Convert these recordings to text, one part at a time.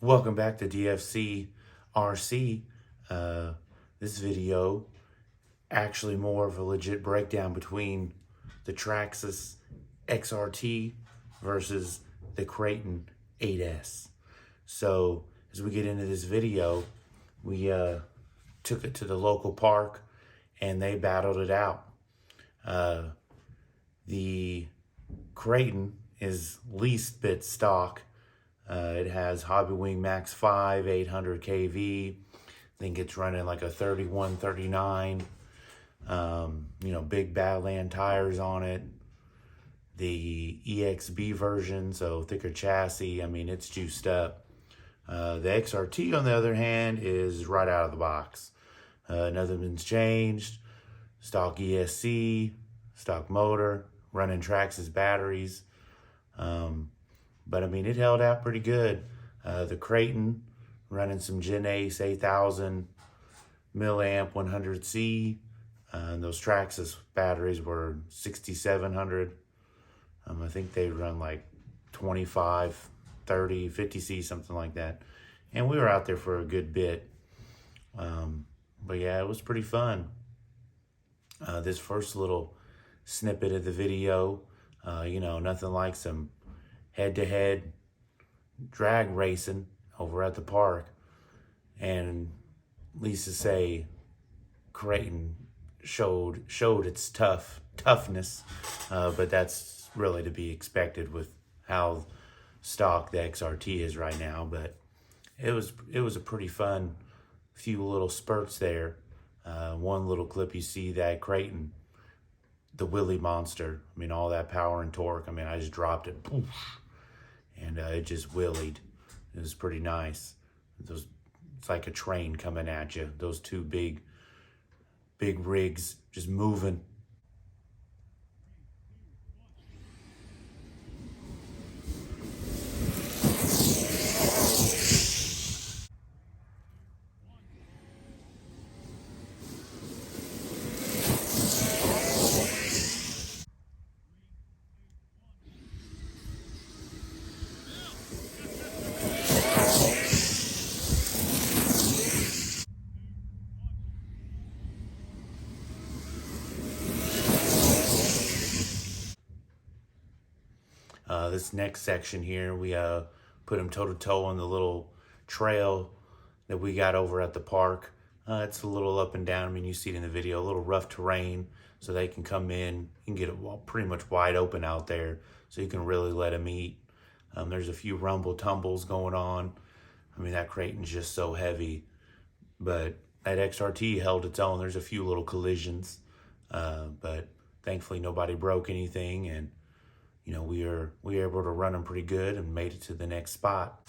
Welcome back to DFC RC. This video actually more of a legit breakdown between the TRAXXAS XRT versus the Kraton 8S. So as we get into this video, we took it to the local park and they battled it out. The Kraton is least bit stock. It has HOBBYWING Max 5, 800 kV. I think it's running like a 31, 39. Big Badland tires on it. The EXB version, so thicker chassis. I mean, it's juiced up. The XRT, on the other hand, is right out of the box. Nothing's changed. Stock ESC, stock motor, running TRAXXAS batteries. But I mean, it held out pretty good. The Kraton running some GENS 8000 milliamp 100C. And those TRAXXAS batteries were 6700. I think they run like 25, 30, 50C, something like that. And we were out there for a good bit. But yeah, it was pretty fun. This first little snippet of the video, nothing like some head-to-head drag racing over at the park. And Lisa say Kraton showed its toughness, but that's really to be expected with how stock the XRT is right now. But it was a pretty fun few little spurts there. One little clip, you see that Kraton, the Willy monster. I mean, all that power and torque. I mean, I just dropped it, poof, and it just willied. It was pretty nice. It's like a train coming at you. Those two big rigs just moving. This next section here, we put them toe-to-toe on the little trail that we got over at the park. It's a little up and down. I mean, you see it in the video, a little rough terrain, so they can come in. You can get it pretty much wide open out there, so you can really let them eat. There's a few rumble tumbles going on. I mean, that Kraton's just so heavy, but that XRT held its own. There's a few little collisions, but thankfully nobody broke anything, and we were able to run them pretty good and made it to the next spot.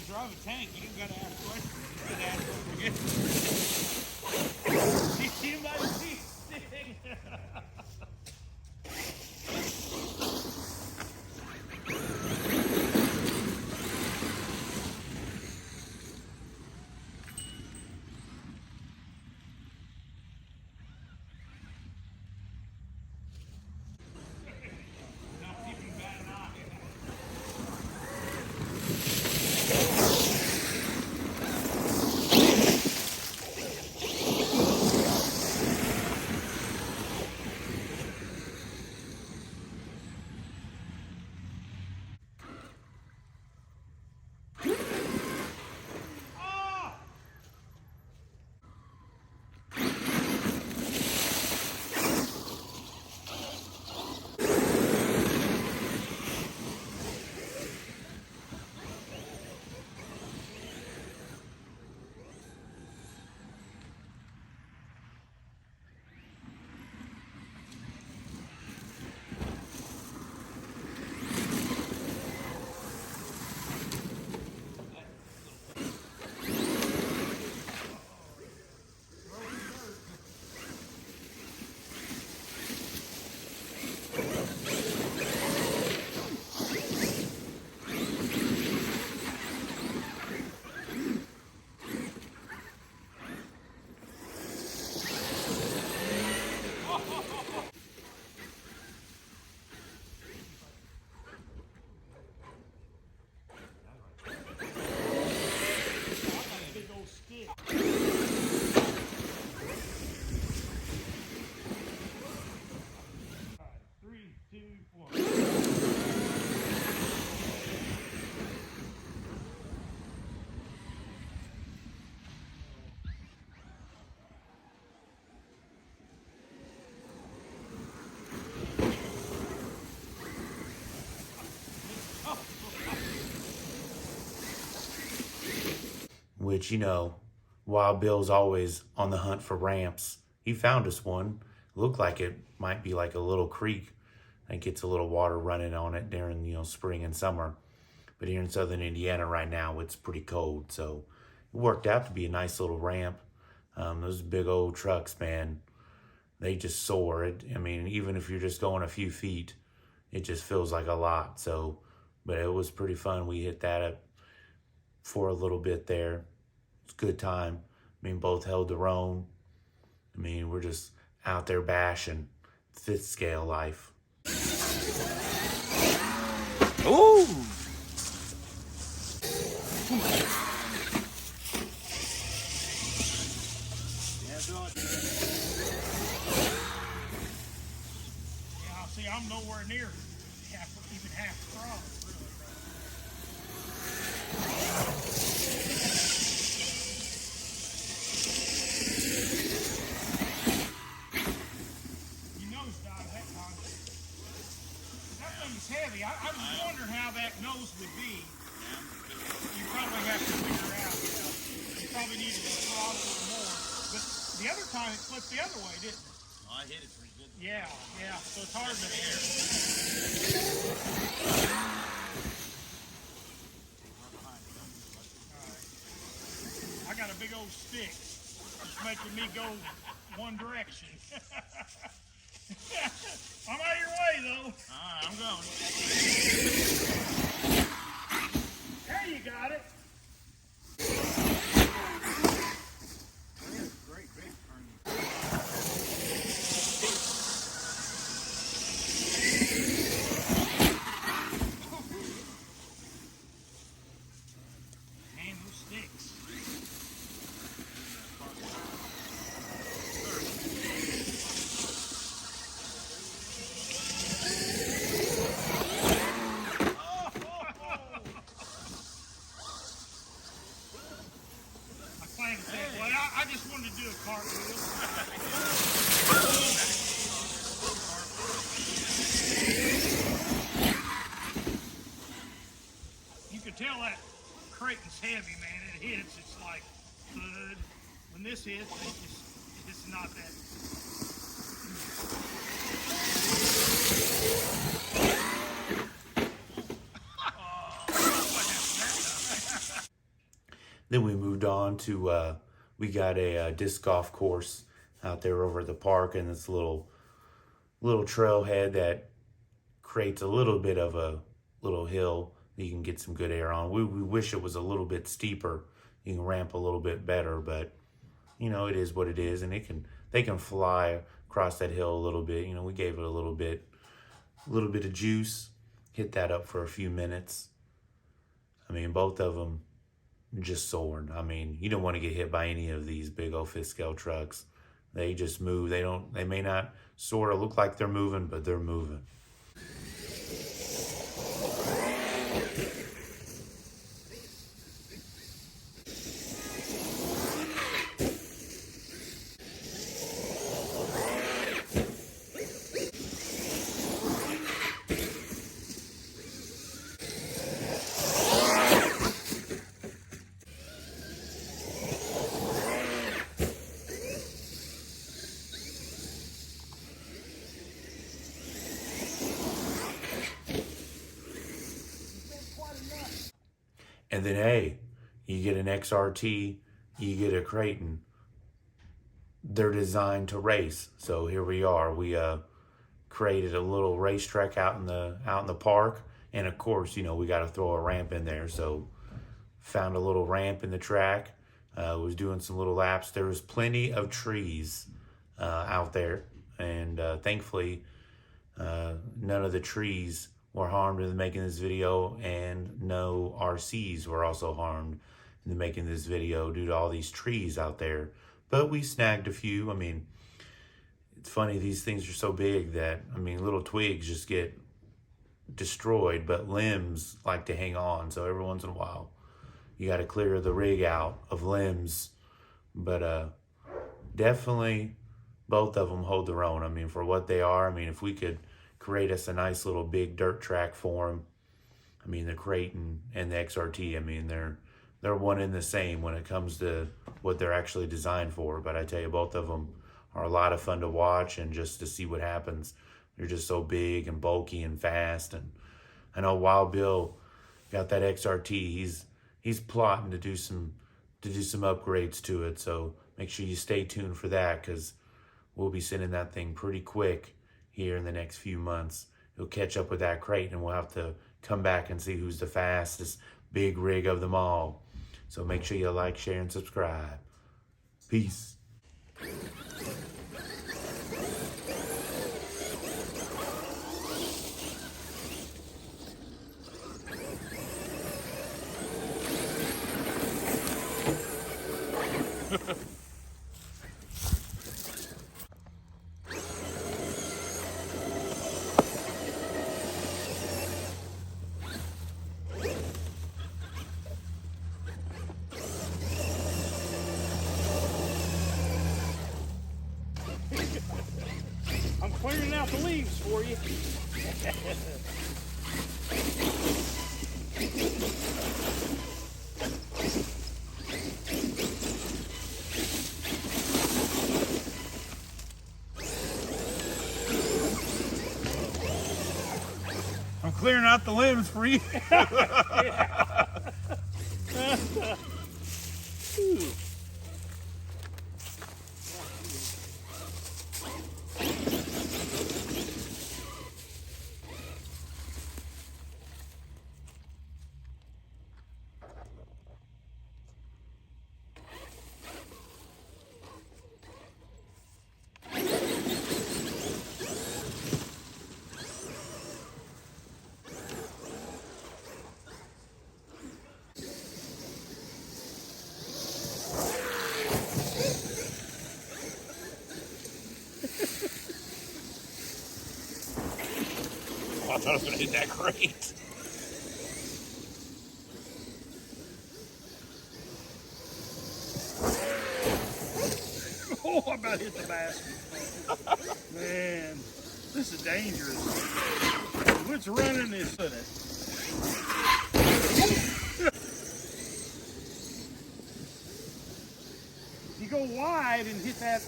Drive a tank, you don't gotta ask questions. You gotta ask what forget. See my seat sitting. which, you know, Wild Bill's always on the hunt for ramps. He found us one. Looked like it might be like a little creek that gets a little water running on it during, you know, spring and summer. But here in southern Indiana right now, it's pretty cold. So it worked out to be a nice little ramp. Those big old trucks, man, they just soar. I mean, even if you're just going a few feet, it just feels like a lot. So, but it was pretty fun. We hit that up for a little bit there. It's a good time. I mean, both held their own. I mean, we're just out there bashing fifth scale life. Ooh! Yeah, see, I'm nowhere near even half the throttle, really. You nosedive that time. That thing's heavy. I was wondering how that nose would be. You probably have to figure out, you probably needed to throttle a little more. But the other time it flipped the other way, didn't it? Oh, I hit it pretty good. Yeah. So it's hard to hear. I got a big old stick. It's making me go one direction. I'm out of your way, though. Alright, I'm going. There you got it. Great big turn. Man, those sticks. I just wanted to do a cartwheel. You can tell that Kraton's heavy, man. It hits, it's like thud. When this hits, it's not that. Then we moved on to, we got a disc golf course out there over at the park, and this little trailhead that creates a little bit of a little hill that you can get some good air on. We wish it was a little bit steeper. You can ramp a little bit better, but you know, it is what it is, and they can fly across that hill a little bit. You know, we gave it a little bit of juice, hit that up for a few minutes. I mean, both of them just soaring. I mean, you don't want to get hit by any of these big old fifth scale trucks. They just move. They may not sort of look like they're moving, but they're moving. And then, hey, you get an XRT, you get a Kraton. They're designed to race. So here we are. We created a little racetrack out in the park, and of course, you know, we got to throw a ramp in there. So found a little ramp in the track. Was doing some little laps. There was plenty of trees out there, and thankfully, none of the trees were harmed in making this video, and no RCs were also harmed in making this video due to all these trees out there. But we snagged a few. I mean, it's funny, these things are so big that, I mean, little twigs just get destroyed, but limbs like to hang on. So every once in a while, you got to clear the rig out of limbs. But definitely both of them hold their own. I mean, for what they are, I mean, if we could create us a nice little big dirt track for them, I mean, the Kraton and the XRT, I mean, they're they're one and the same when it comes to what they're actually designed for. But I tell you, both of them are a lot of fun to watch and just to see what happens. They're just so big and bulky and fast. And I know Wild Bill got that XRT. He's plotting to do some upgrades to it. So make sure you stay tuned for that, because we'll be sending that thing pretty quick here in the next few months. He'll catch up with that Kraton, and we'll have to come back and see who's the fastest big rig of them all. So make sure you like, share, and subscribe. Peace. I'm clearing out the leaves for you. I'm clearing out the limbs for you. I thought I was going to hit that crate. Oh, I about hit the basket. Man, this is dangerous. What's running is in it. You go wide and hit that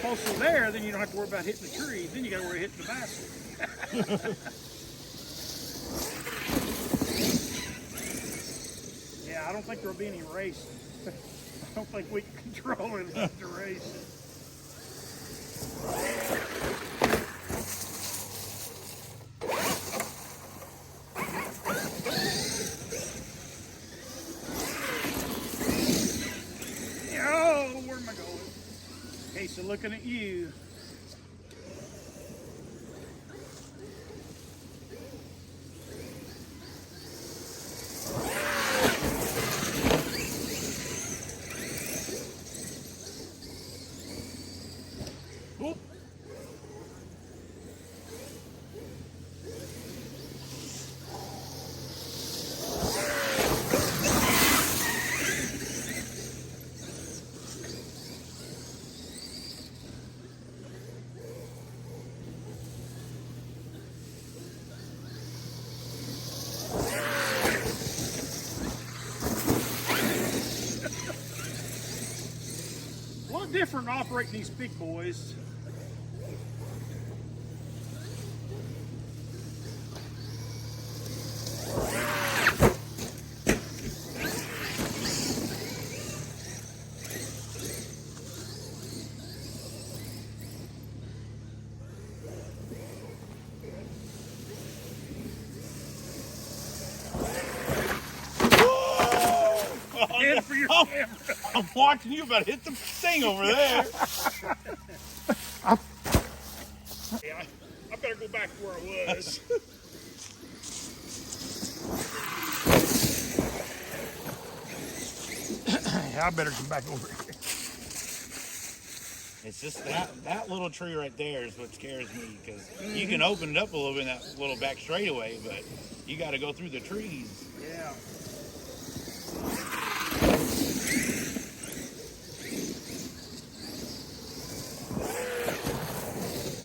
postal there, then you don't have to worry about hitting the tree. Then you got to worry about hitting the basket. Yeah, I don't think there'll be any racing. I don't think we can control it enough to race it. Oh, where am I going? Okay, so looking at you. Oop. A lot different operating these big boys. Head for your camera. I'm watching you about to hit the thing over there. Yeah, I better go back to where I was. I better come back over here. It's just that little tree right there is what scares me, because you can open it up a little bit in that little back straightaway, but you got to go through the trees. Yeah.